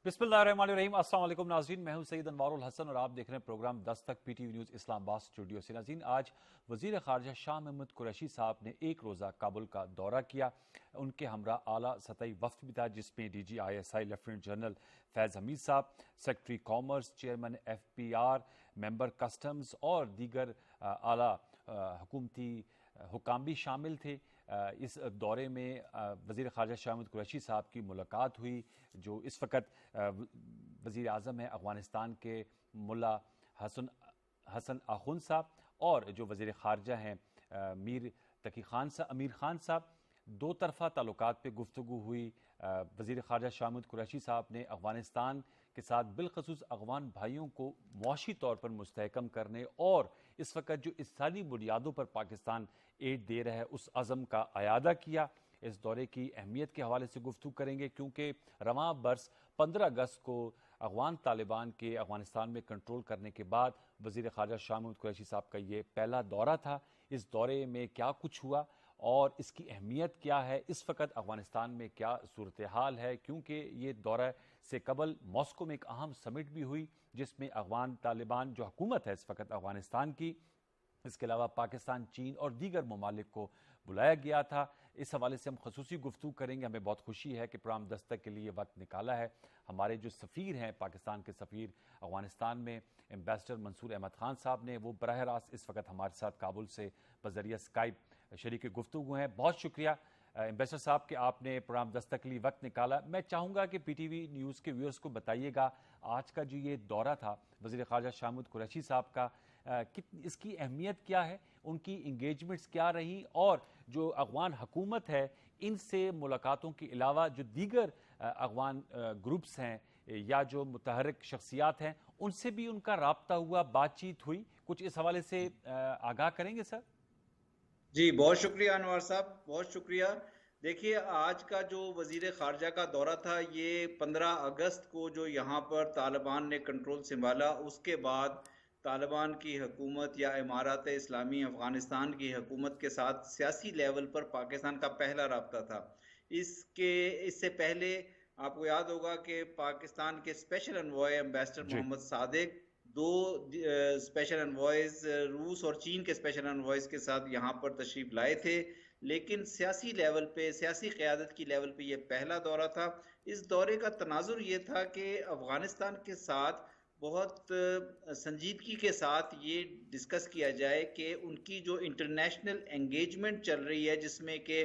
बिस्मिल्लाहिर्रहमानिर्रहीम। अस्सलाम वालेकुम नाज़रीन, मैं हूं सैयद अनवारुल हसन और आप देख रहे हैं प्रोग्राम 10 तक पीटीवी न्यूज़ इस्लामाबाद स्टूडियो से। नाज़रीन, आज वज़ीर ख़ारजा शाह महमूद कुरैशी साहब ने एक रोज़ा काबुल का दौरा किया। उनके हमरा आला सतही वफ्द भी था, जिसमें DGISI लेफ्टिनेंट जनरल फैज़ हमीद साहब, secretary commerce, chairman FPR, member customs और दीगर आला हुकूमती हुकाम भी शामिल थे। इस दौरे में वज़ीर ख़ारजा शाह महमूद कुरैशी साहब की मुलाकात हुई, जो इस वक्त वज़ीर आज़म है अफ़गानिस्तान के मुल्ला हसन आखुन साहब, और जो वज़ीर ख़ारजा हैं मीर तकी अमीर ख़ान साहब। दो तरफ़ा ताल्लुकात पे गुफ्तगू हुई। वज़ीर ख़ारजा शाह महमूद कुरैशी साहब ने अफ़गानिस्तान के साथ बिलख़ुसूस अफ़गान भाइयों को मुआशी तौर पर मुस्तहकम करने और इस वक्त जो इंसानी बुनियादों पर पाकिस्तान एड दे रहा है उस अज़म का अयादा किया। इस दौरे की अहमियत के हवाले से गुफ्तगू करेंगे, क्योंकि रवां बरस 15 अगस्त को अफ़गान तालिबान के अफ़गानिस्तान में कंट्रोल करने के बाद वज़ीर ख़ारजा शाह महमूद कुरैशी साहब का ये पहला दौरा था। इस दौरे में क्या कुछ हुआ और इसकी अहमियत क्या है, इस वक्त अफ़गानिस्तान में क्या सूरत हाल है, क्योंकि ये दौरा से कबल मॉस्को में एक अहम समिट भी हुई, जिसमें अफ़गान तालिबान जो हुकूमत है इस वक्त अफ़गानिस्तान की, इसके अलावा पाकिस्तान, चीन और दीगर ममालिक को बुलाया गया था। इस हवाले से हम खसूसी गुफ्तगू करेंगे। हमें बहुत खुशी है कि प्रोग्राम 10 तक के लिए वक्त निकाला है। हमारे जो सफ़ीर हैं, पाकिस्तान के सफ़ीर अफ़गानिस्तान में एम्बेसडर मंसूर अहमद ख़ान साहब ने, वो बराह रास्त इस वक्त हमारे साथ काबुल से बज़रिया स्काइप शरीक गुफ्तगू हैं। बहुत शुक्रिया एम्बेसडर साहब कि आपने प्रोग्राम 10 तक के लिए वक्त निकाला। मैं चाहूँगा कि PTV न्यूज़ के व्यूअर्स को बताइएगा, आज का जो ये दौरा था वज़ीर ख़ारजा शाह महमूद कुरैशी साहब का, इसकी अहमियत क्या है, उनकी इंगेजमेंट्स क्या रही, और जो अफ़गान हुकूमत है इनसे मुलाकातों के अलावा जो दीगर अफ़गान ग्रुप्स हैं या जो मुतहर्रिक शख्सियात हैं उनसे भी उनका राब्ता हुआ, बातचीत हुई, कुछ इस हवाले से आगाह करेंगे सर? जी, बहुत शुक्रिया अनवर साहब, बहुत शुक्रिया। देखिए, आज का जो वज़ीर ख़ारजा का दौरा था, ये 15 अगस्त को जो यहाँ पर तालिबान ने कंट्रोल संभाला, उसके बाद तालिबान की हुकूमत या इमारत इस्लामी अफ़गानिस्तान की हुकूमत के साथ सियासी लेवल पर पाकिस्तान का पहला रब्ता था। इससे पहले आपको याद होगा कि पाकिस्तान के स्पेशल एनवॉय एम्बेसडर जी। मोहम्मद सादिक, दो स्पेशल एनवॉयज रूस और चीन के स्पेशल एनवॉयज के साथ यहाँ पर तशरीफ लाए थे, लेकिन सियासी लेवल पे, सियासी क़यादत की लेवल पे ये पहला दौरा था। इस दौरे का तनाजुर ये था कि अफ़गानिस्तान के साथ बहुत संजीदगी के साथ ये डिस्कस किया जाए कि उनकी जो इंटरनेशनल एंगेजमेंट चल रही है, जिसमें कि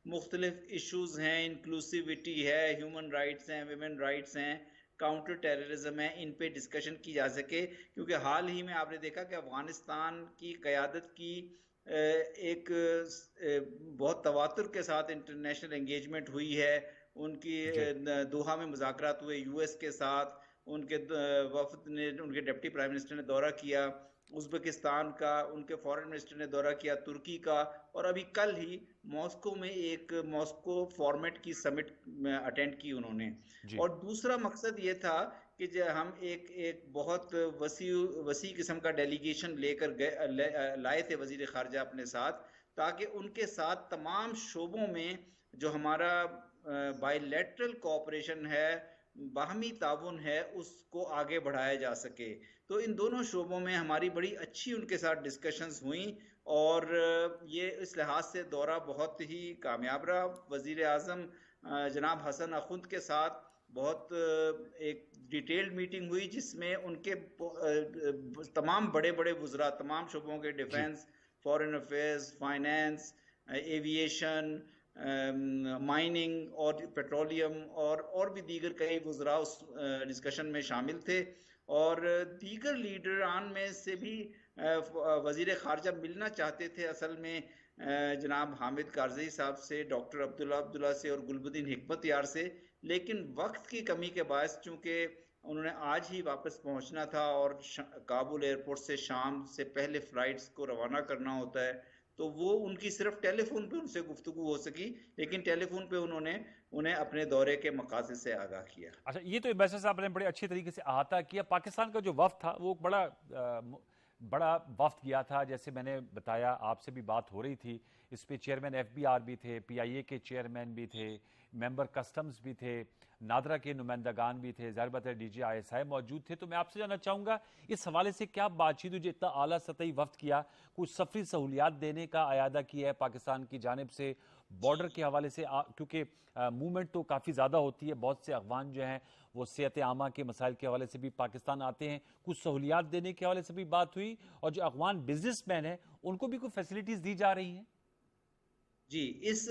मुख्तलिफ इशूज़ हैं, इंक्लूसिविटी है, ह्यूमन राइट्स हैं, विमेन राइट्स हैं, काउंटर टेररिज्म है, इन पे डिस्कशन की जा सके। क्योंकि हाल ही में आपने देखा कि अफगानिस्तान की क़यादत की एक बहुत तवातुर के साथ इंटरनेशनल एंगेजमेंट हुई है। उनकी दोहा में मुज़ाकरात हुए US के साथ, उनके वफद ने, उनके डिप्टी प्राइम मिनिस्टर ने दौरा किया उज़्बेकिस्तान का, उनके फॉरेन मिनिस्टर ने दौरा किया तुर्की का, और अभी कल ही मॉस्को में एक मॉस्को फॉर्मेट की समिट अटेंड की उन्होंने। और दूसरा मकसद ये था कि हम एक बहुत वसी किस्म का डेलीगेशन लेकर लाए थे वजीर खारजा अपने साथ, ताकि उनके साथ तमाम शोबों में जो हमारा बायलैटरल कोऑपरेशन है, बाहमी ताउन है, उसको आगे बढ़ाया जा सके। तो इन दोनों शोबों में हमारी बड़ी अच्छी उनके साथ डिस्कशंस हुई, और ये इस लिहाज से दौरा बहुत ही कामयाब रहा। वजीर आज़म जनाब हसन आखुंद के साथ बहुत एक डिटेल्ड मीटिंग हुई, जिसमें उनके तमाम बड़े बड़े वुज़रा, तमाम शोबों के, defence, foreign affairs, finance, aviation, mining और पेट्रोलियम और भी दीगर कई वुज़रा उस डिस्कशन में शामिल थे। और दीगर लीडरान में से भी वज़ीर ख़ारजा मिलना चाहते थे असल में जनाब हामिद कारज़ई साहब से, डॉक्टर अब्दुल्ला से और गुलबुद्दीन हिकमत यार से, लेकिन वक्त की कमी के बायस चूँकि उन्होंने आज ही वापस पहुंचना था और काबुल एयरपोर्ट से शाम से पहले फ़्लाइट्स को रवाना करना होता है, तो वो उनकी सिर्फ टेलीफोन पे उनसे गुफ्तगू हो सकी, लेकिन टेलीफोन पे उन्होंने उन्हें अपने दौरे के मकासद से आगाह किया। अच्छा, ये तो एम्बेसडर साहब ने बड़े अच्छे तरीके से अहाता किया। पाकिस्तान का जो वफ्द था वो बड़ा वफ्द गया था, जैसे मैंने बताया, आपसे भी बात हो रही थी। इस पे चेयरमैन FBR भी थे, PIA के चेयरमैन भी थे, मेंबर कस्टम्स भी थे, नादरा के नुमाइंदगान भी थे, ज़ाहिर बात है DGISI मौजूद थे। तो मैं आपसे जानना चाहूँगा इस हवाले से क्या बातचीत हुई जो इतना आला सतही वफ्त किया, कुछ सफरी सहूलियात देने का अयादा किया है पाकिस्तान की जानिब से बॉर्डर के हवाले से, क्योंकि मूवमेंट तो काफ़ी ज़्यादा होती है, बहुत से अफगान जो हैं वो सेहत आमा के मसाइल के हवाले से भी पाकिस्तान आते हैं, कुछ सहूलियात देने के हवाले से भी बात हुई, और जो अफगान बिजनेसमैन हैं उनको भी कोई फैसिलिटीज़ दी जा रही हैं? जी, इस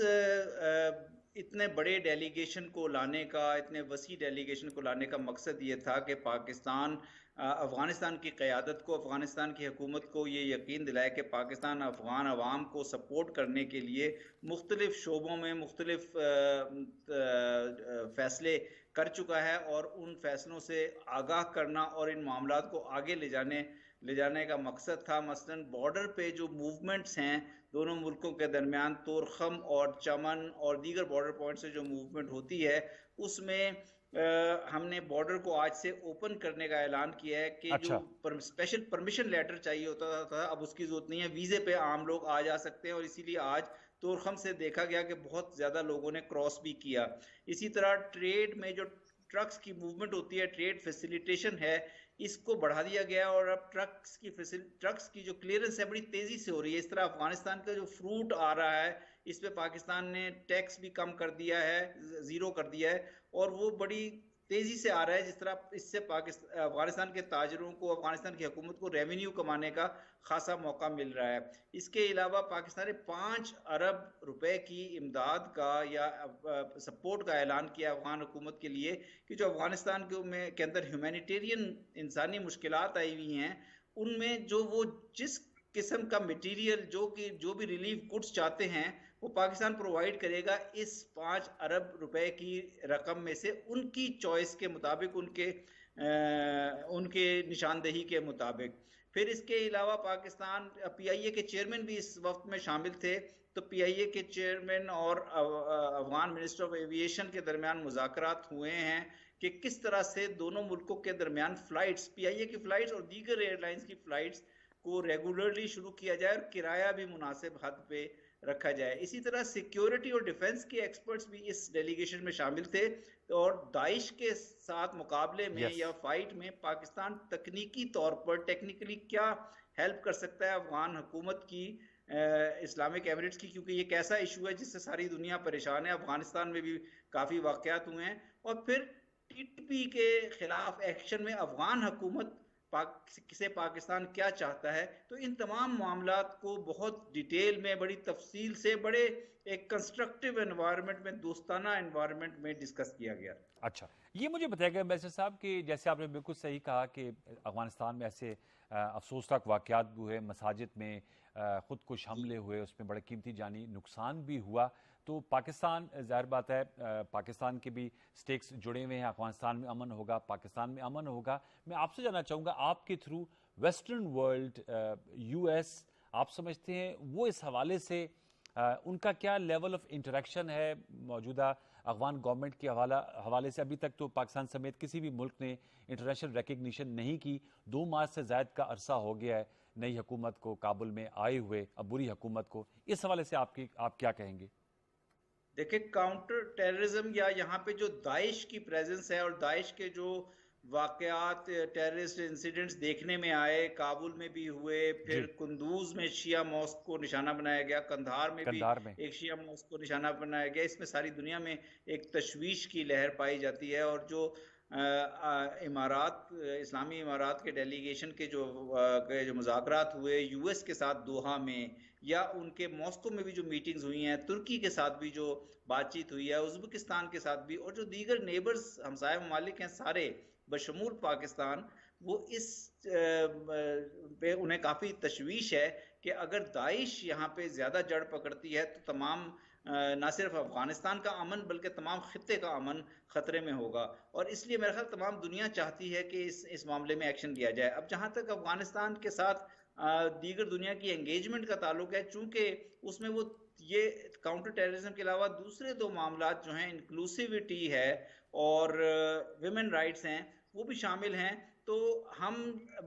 इतने बड़े डेलीगेशन को लाने का, इतने वसी डेलीगेशन को लाने का मकसद ये था कि पाकिस्तान अफ़गानिस्तान की क़यादत को, अफ़गानिस्तान की हुकूमत को ये यकीन दिलाए कि पाकिस्तान अफ़गान अवाम को सपोर्ट करने के लिए मुख्तलिफ़ शोबों में मुख्तलिफ़ फ़ैसले कर चुका है, और उन फ़ैसलों से आगाह करना और इन मामलात को आगे ले जाने का मकसद था। मसलन बॉर्डर पे जो मूवमेंट्स हैं दोनों मुल्कों के दरमियान, तोरखम और चमन और दीगर बॉर्डर पॉइंट से जो मूवमेंट होती है, उसमें हमने बॉर्डर को आज से ओपन करने का ऐलान किया है कि जो अच्छा। स्पेशल परमिशन लेटर चाहिए होता था अब उसकी जरूरत नहीं है, वीजे पे आम लोग आ जा सकते हैं, और इसीलिए आज तोरखम से देखा गया कि बहुत ज्यादा लोगों ने क्रॉस भी किया। इसी तरह ट्रेड में जो ट्रक्स की मूवमेंट होती है, ट्रेड फैसिलिटेशन है, इसको बढ़ा दिया गया, और अब ट्रक्स की जो क्लियरेंस है बड़ी तेजी से हो रही है। इस तरह अफगानिस्तान का जो फ्रूट आ रहा है इस पे पाकिस्तान ने टैक्स भी कम कर दिया है, जीरो कर दिया है, और वो बड़ी तेजी से आ रहा है। जिस तरह इससे पाकिस्तान अफगानिस्तान के ताजरों को, अफगानिस्तान की हुकूमत को रेवेन्यू कमाने का खासा मौका मिल रहा है। इसके अलावा पाकिस्तान ने 5 अरब रुपए की इमदाद का या सपोर्ट का ऐलान किया अफगान हुकूमत के लिए, कि जो अफगानिस्तान के अंदर ह्यूमैनिटेरियन इंसानी मुश्किलात आई हुई हैं, उनमें जो वो जिस किस्म का मटेरियल जो भी रिलीफ गुड्स चाहते हैं वो पाकिस्तान प्रोवाइड करेगा, इस 5 अरब रुपए की रकम में से उनकी चॉइस के मुताबिक, उनके निशानदेही के मुताबिक। फिर इसके अलावा पाकिस्तान PIA के चेयरमैन भी इस वक्त में शामिल थे, तो PIA के चेयरमैन और अफगान मिनिस्टर ऑफ एविएशन के दरमियान मुज़ाकरात हुए हैं कि किस तरह से दोनों मुल्कों के दरमियान फ्लाइट्स, PIA की फ्लाइट्स और दीगर एयरलाइंस की फ्लाइट्स को रेगुलरली शुरू किया जाए और किराया भी मुनासिब हद पे रखा जाए। इसी तरह सिक्योरिटी और डिफेंस के एक्सपर्ट्स भी इस डेलीगेशन में शामिल थे, और दाइश के साथ मुकाबले में यस। या फाइट में पाकिस्तान तकनीकी तौर पर टेक्निकली क्या हेल्प कर सकता है अफगान हुकूमत की, इस्लामिक एमिरेट्स की, क्योंकि ये एक ऐसा इशू है जिससे सारी दुनिया परेशान है। अफगानिस्तान में भी काफ़ी वाक़यात हुए हैं, और फिर TTP के खिलाफ एक्शन में अफगान हुकूमत से पाकिस्तान क्या चाहता है। तो इन तमाम मामलात को बहुत डिटेल में, बड़ी तफसील से, बड़े एक कंस्ट्रक्टिव एनवायरनमेंट में, दोस्ताना एनवायरनमेंट में डिस्कस किया गया। अच्छा, ये मुझे बताइएगा एम्बेसडर साहब कि जैसे आपने बिल्कुल सही कहा कि अफगानिस्तान में ऐसे अफसोसनाक वाक़यात भी हुए, मसाजिद में ख़ुदकुश हमले हुए, उसमें बड़े कीमती जानी नुकसान भी हुआ। तो पाकिस्तान, ज़ाहिर बात है, पाकिस्तान के भी स्टेक्स जुड़े हुए हैं, अफगानिस्तान में अमन होगा, पाकिस्तान में अमन होगा। मैं आपसे जानना चाहूँगा, आपके थ्रू वेस्टर्न वर्ल्ड, US, आप समझते हैं वो इस हवाले से उनका क्या लेवल ऑफ इंटरेक्शन है मौजूदा अफगान गवर्नमेंट के हवाले से? अभी तक तो पाकिस्तान समेत किसी भी मुल्क ने इंटरनेशनल रिकग्निशन नहीं की। 2 माह से ज़ायद का अरसा हो गया है नई हुकूमत को काबुल में आए हुए, अब बुरी हुकूमत को। इस हवाले से आप क्या कहेंगे? देखिए, काउंटर टेररिज्म या यहाँ पे जो दाइश की प्रेजेंस है, और दाइश के जो वाकयात, टेररिस्ट इंसिडेंट्स देखने में आए, काबुल में भी हुए, फिर जी। कुंदूज में शिया मॉस्क को निशाना बनाया गया, कंधार में भी कंधार में। एक शिया मॉस्क को निशाना बनाया गया, इसमें सारी दुनिया में एक तशवीश की लहर पाई जाती है। और जो इमारात, इस्लामी इमारात के डेलीगेशन के जो मुज़ाकरात हुए US के साथ दोहा में, या उनके मॉस्को में भी जो मीटिंग्स हुई हैं, तुर्की के साथ भी जो बातचीत हुई है, उज़्बेकिस्तान के साथ भी, और जो दीगर नेबर्स हमसाया ममालिक हैं सारे बशमूल पाकिस्तान, वो इस पे उन्हें काफ़ी तशवीश है कि अगर दाइश यहाँ पे ज़्यादा जड़ पकड़ती है तो तमाम ना सिर्फ अफगानिस्तान का अमन बल्कि तमाम खित्ते का अमन खतरे में होगा। और इसलिए मेरा ख्याल तमाम दुनिया चाहती है कि इस मामले में एक्शन लिया जाए। अब जहाँ तक अफगानिस्तान के साथ दीगर दुनिया की एंगेजमेंट का ताल्लुक है, चूंकि उसमें वो ये काउंटर टेररिज्म के अलावा दूसरे 2 मामलात जो हैं, इंक्लूसिविटी है और विमेन राइट्स हैं, वो भी शामिल हैं। तो हम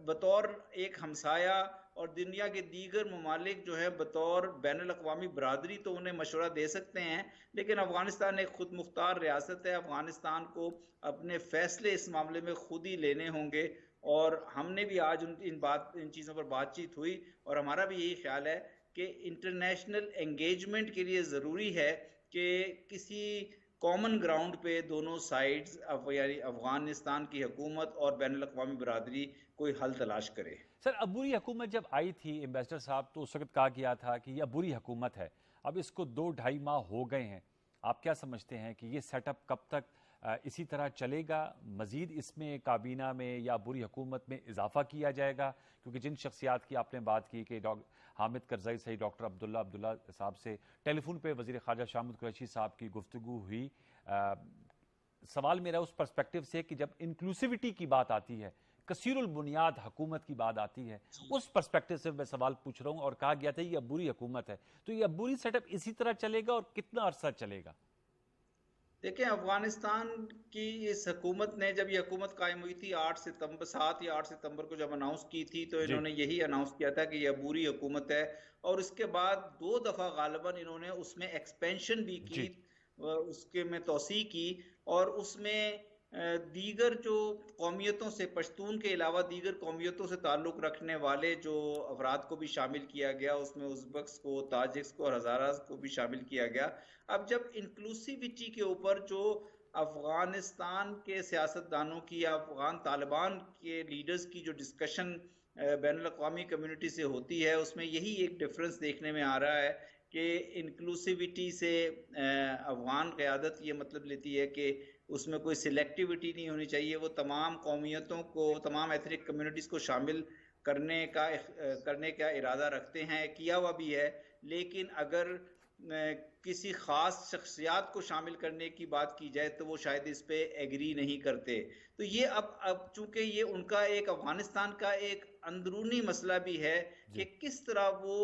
बतौर एक हमसाया और दुनिया के दीगर ममालिक जो है बतौर बैनुल अक़वामी बरादरी तो उन्हें मशवरा दे सकते हैं, लेकिन अफगानिस्तान एक खुद मुख्तार रियासत है। अफगानिस्तान को अपने फैसले इस मामले में खुद ही लेने होंगे, और हमने भी आज इन चीज़ों पर बातचीत हुई, और हमारा भी यही ख्याल है कि इंटरनेशनल एंगेजमेंट के लिए ज़रूरी है कि किसी कॉमन ग्राउंड पे दोनों साइड्स यानी अफगानिस्तान की हुकूमत और बैनुल अक़वामी बरादरी कोई हल तलाश करे। सर, अबूरी हुकूमत जब आई थी एम्बेसडर साहब, तो उस वक्त कहा गया था कि यह अबूरी हुकूमत है। अब इसको 2-2.5 माह हो गए हैं। आप क्या समझते हैं कि ये सेटअप कब तक इसी तरह चलेगा? मजीद इसमें काबीना में या अबूरी हुकूमत में इजाफा किया जाएगा? क्योंकि जिन शख्सियात की आपने बात की कि हामिद करजई से डॉक्टर अब्दुल्ला साहब से टेलीफोन पे वज़ीर ख़ारजा शाह महमूद कुरैशी साहब की गुफ्तगू हुई। सवाल मेरा उस पर्सपेक्टिव से कि जब इंक्लूसिविटी की बात आती है, कसीरुल बुनियाद हुकूमत की बात आती है, उस पर्सपेक्टिव से मैं सवाल पूछ रहा हूँ। और कहा गया था ये अबूरी हुकूमत है, तो ये अबूरी सेटअप इसी तरह चलेगा और कितना अरसा चलेगा? देखिए, अफगानिस्तान की इस हुकूमत ने, जब ये हुकूमत कायम हुई थी 7 या 8 सितंबर को जब अनाउंस की थी, तो इन्होंने यही अनाउंस किया था कि ये अबूरी हुकूमत है। और उसके बाद 2 दफ़ा गालिबन इन्होंने उसमें एक्सपेंशन भी की, उसके में तोसी की, और उसमें दीगर जो कौमियतों से, पश्तून के अलावा दीगर कौमियतों से ताल्लुक़ रखने वाले जो अफराद को भी शामिल किया गया। उसमें उज़्बेक्स को, ताजिक्स को और हज़ारास को भी शामिल किया गया। अब जब इंक्लूसिविटी के ऊपर जो अफगानिस्तान के सियासतदानों की या अफगान तालिबान के लीडर्स की जो डिस्कशन बैनुल अक़वामी कम्युनिटी से होती है, उसमें यही एक डिफरेंस देखने में आ रहा है कि इंक्लूसिविटी से अफगान क़यादत ये मतलब लेती है कि उसमें कोई सिलेक्टिविटी नहीं होनी चाहिए। वो तमाम कौमियतों को, तमाम एथनिक कम्युनिटीज़ को शामिल करने का इरादा रखते हैं, किया हुआ भी है। लेकिन अगर किसी ख़ास शख्सियात को शामिल करने की बात की जाए तो वो शायद इस पे एग्री नहीं करते। तो ये अब चूंकि ये उनका एक अफगानिस्तान का एक अंदरूनी मसला भी है कि किस तरह वो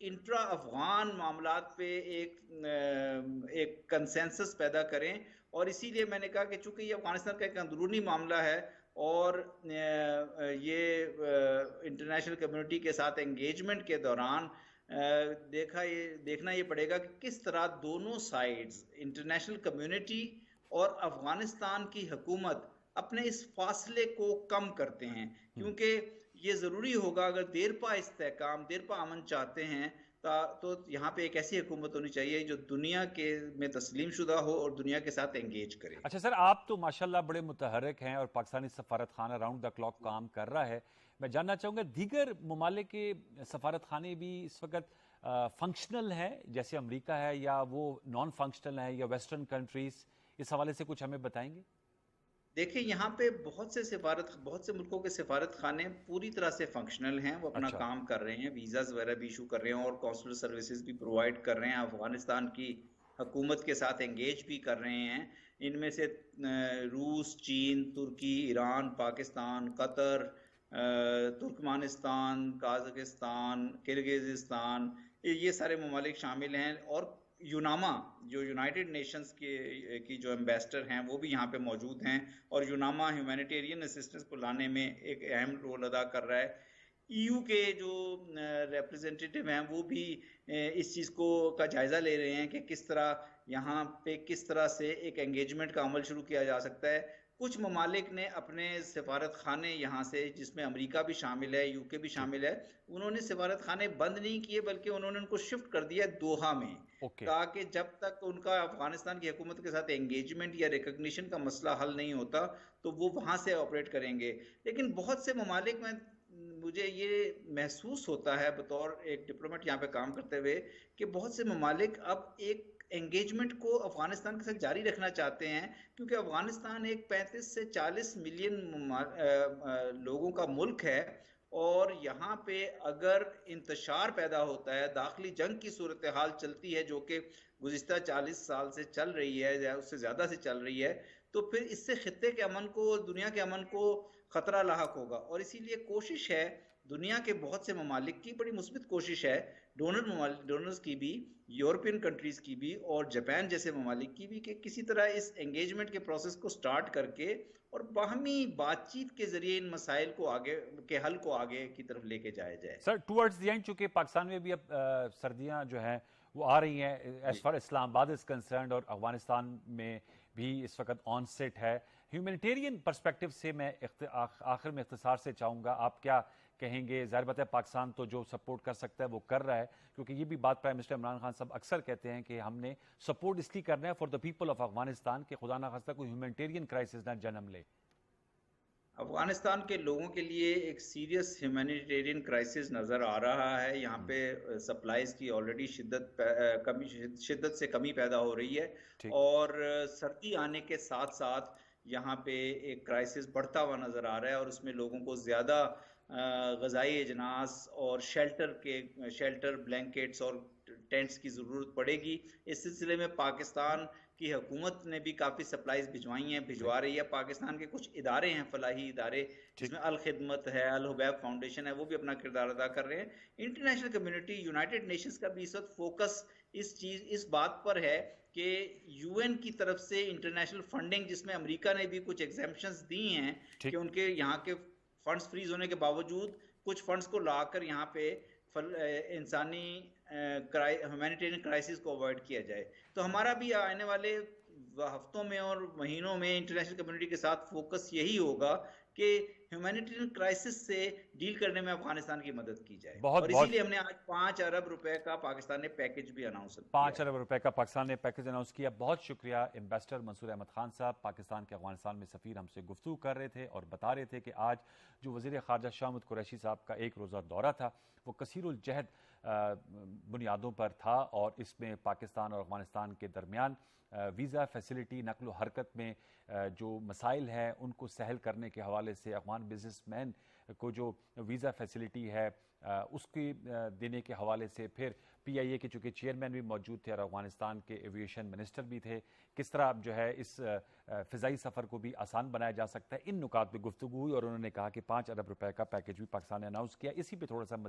इंट्रा अफगान मामलात पे एक कंसेंसस पैदा करें। और इसीलिए मैंने कहा कि चूंकि ये अफगानिस्तान का एक अंदरूनी मामला है और ये इंटरनेशनल कम्युनिटी के साथ एंगेजमेंट के दौरान देखना ये पड़ेगा कि किस तरह दोनों साइड्स, इंटरनेशनल कम्युनिटी और अफगानिस्तान की हुकूमत, अपने इस फासले को कम करते हैं। क्योंकि ये ज़रूरी होगा, अगर देरपा इस्तेहकाम, देरपा अमन चाहते हैं तो यहाँ पे एक ऐसी हुकूमत होनी चाहिए जो दुनिया के में तस्लीम शुदा हो और दुनिया के साथ एंगेज करे। अच्छा सर, आप तो माशाल्लाह बड़े मुतहर्रिक हैं और पाकिस्तानी सफारत खाना राउंड द क्लॉक काम कर रहा है। मैं जानना चाहूँगा, दीगर ममालिक के सफारत खाने भी इस वक्त फंक्शनल है, जैसे अमेरिका है, या वो नॉन फंक्शनल है, या वेस्टर्न कंट्रीज? इस हवाले से कुछ हमें बताएंगे। देखिए, यहाँ पे बहुत से मुल्कों के सफारत खाने पूरी तरह से फंक्शनल हैं। वो अपना काम कर रहे हैं, वीज़ाज़ वगैरह भी इशू कर रहे हैं और कॉन्सुलर सर्विसेज भी प्रोवाइड कर रहे हैं, अफगानिस्तान की हुकूमत के साथ एंगेज भी कर रहे हैं। इनमें से रूस, चीन, तुर्की, ईरान, पाकिस्तान, कतर, तुर्कमानिस्तान, काज़ाकिस्तान, किर्गिज़िस्तान, ये सारे ममालिक शामिल हैं। और यूनामा, जो यूनाइटेड नेशंस की जो एम्बेसडर हैं, वो भी यहाँ पे मौजूद हैं, और यूनामा ह्यूमैनिटेरियन असिस्टेंस को लाने में एक अहम रोल अदा कर रहा है। ईयू के जो रिप्रेजेंटेटिव हैं वो भी इस चीज़ का जायज़ा ले रहे हैं कि किस तरह यहाँ पे किस तरह से एक एंगेजमेंट का अमल शुरू किया जा सकता है। कुछ ममालिक ने अपने सफारत खाने यहाँ से, जिसमें अमेरिका भी शामिल है, यूके भी शामिल है, उन्होंने सफारत खाने बंद नहीं किए, बल्कि उन्होंने उनको शिफ्ट कर दिया दोहा में। कहा कि जब तक उनका अफगानिस्तान की हुकूमत के साथ एंगेजमेंट या रिकग्निशन का मसला हल नहीं होता तो वो वहाँ से ऑपरेट करेंगे। लेकिन बहुत से ममालिक में मुझे ये महसूस होता है बतौर एक डिप्लोमेट यहाँ पे काम करते हुए कि बहुत से ममालिक अब एक एंगेजमेंट को अफगानिस्तान के साथ जारी रखना चाहते हैं, क्योंकि अफगानिस्तान एक 35 से 40 मिलियन लोगों का मुल्क है, और यहाँ पे अगर इंतशार पैदा होता है, दाखिली जंग की सूरत हाल चलती है, जो कि गुज़िश्ता 40 साल से चल रही है या उससे ज़्यादा से चल रही है, तो फिर इससे खित्ते के अमन को, दुनिया के अमन को खतरा लाहक होगा। और इसीलिए कोशिश है दुनिया के बहुत से ममालिक की, बड़ी मुस्बित कोशिश है डोनर्स की भी, यूरोपियन कंट्रीज की भी और जापान जैसे ममालिक की भी, कि किसी तरह इस एंगेजमेंट के प्रोसेस को स्टार्ट करके और बाहमी बातचीत के जरिए इन मसाइल को आगे के हल को आगे की तरफ लेके जाया जाए। सर, टुवर्ड्स द एंड, चूंकि पाकिस्तान में भी अब सर्दियां जो हैं वो आ रही हैं as far Islamabad is concerned, और अफगानिस्तान में भी इस वक्त ऑन सेट है। ह्यूमैनिटेरियन पर्सपेक्टिव से मैं आखिर में इख्तिसार से चाहूँगा, आप क्या कहेंगे? ज़ाहिर बात है पाकिस्तान तो जो सपोर्ट कर सकता है वो कर रहा है, क्योंकि ये भी बात प्राइम मिनिस्टर इमरान खान साहब अक्सर कहते हैं कि हमने सपोर्ट इसलिए करना है for the people of Afghanistan, के खुदा ना खास्ता कोई ह्यूमैनिटेरियन क्राइसिस ना जन्म ले। अफगानिस्तान के लोगों के लिए एक सीरियस ह्यूमैनिटेरियन क्राइसिस नज़र आ रहा है। यहाँ पे सप्लाईज की ऑलरेडी शिद्दत से कमी पैदा हो रही है, और सर्दी आने के साथ साथ यहाँ पे एक क्राइसिस बढ़ता हुआ नज़र आ रहा है, और उसमें लोगों को ज़्यादा ग़ज़ाई अजनास और शेल्टर ब्लैंकेट्स और टेंट्स की ज़रूरत पड़ेगी। इस सिलसिले में पाकिस्तान की हुकूमत ने भी काफ़ी सप्लाईज भिजवा रही है। पाकिस्तान के कुछ इदारे हैं, फलाही इदारे, जिसमें अल खिदमत है, अल हुबैब फाउंडेशन है, वो भी अपना किरदार अदा कर रहे हैं। इंटरनेशनल कम्युनिटी, यूनाइटेड नेशंस का भी इस वक्त फोकस इस बात पर है कि यूएन की तरफ से इंटरनेशनल फंडिंग, जिसमें अमेरिका ने भी कुछ एग्जेम्पशंस दी हैं कि उनके यहाँ के फंड्स फ्रीज होने के बावजूद कुछ फंड्स को लाकर यहाँ पे इंसानी ह्यूमैनिटेरियन क्राइसिस को अवॉइड किया जाए। तो हमारा भी आने वाले हफ्तों में और महीनों में इंटरनेशनल कम्युनिटी के साथ फोकस यही होगा कि ह्यूमैनिटेरियन क्राइसिस से डील करने में अफगानिस्तान की मदद की जाए। और इसीलिए हमने आज 5 अरब रुपए का पाकिस्तान ने पैकेज भी अनाउंस किया। 5 अरब रुपए का पाकिस्तान ने पैकेज अनाउंस किया। बहुत शुक्रिया एम्बेसडर मंसूर अहमद खान साहब, पाकिस्तान के अफगानिस्तान में सफ़ीर, हमसे गुफ्तगू कर रहे थे और बता रहे थे कि आज जो वज़ीर ख़ारजा शाह महमूद कुरैशी साहब का एक रोज़ा दौरा था वो कसीरुल जहद बुनियादों पर था, और इसमें पाकिस्तान और अफगानिस्तान के दरमियान वीज़ा फैसिलिटी, नकलो हरकत में जो मसाइल हैं उनको सहल करने के हवाले से, अफगान बिजनेसमैन को जो वीज़ा फैसिलिटी है उसकी देने के हवाले से, फिर PIA के चूँकि चेयरमैन भी मौजूद थे और अफगानिस्तान के एविएशन मिनिस्टर भी थे, किस तरह जो है इस फ़िज़ाई सफ़र को भी आसान बनाया जा सकता है, इन नुकात पर गुफ्तगू हुई। और उन्होंने कहा कि 5 अरब रुपए का पैकेज भी पाकिस्तान ने अनाउंस किया। इसी पर थोड़ा सा मज़ीद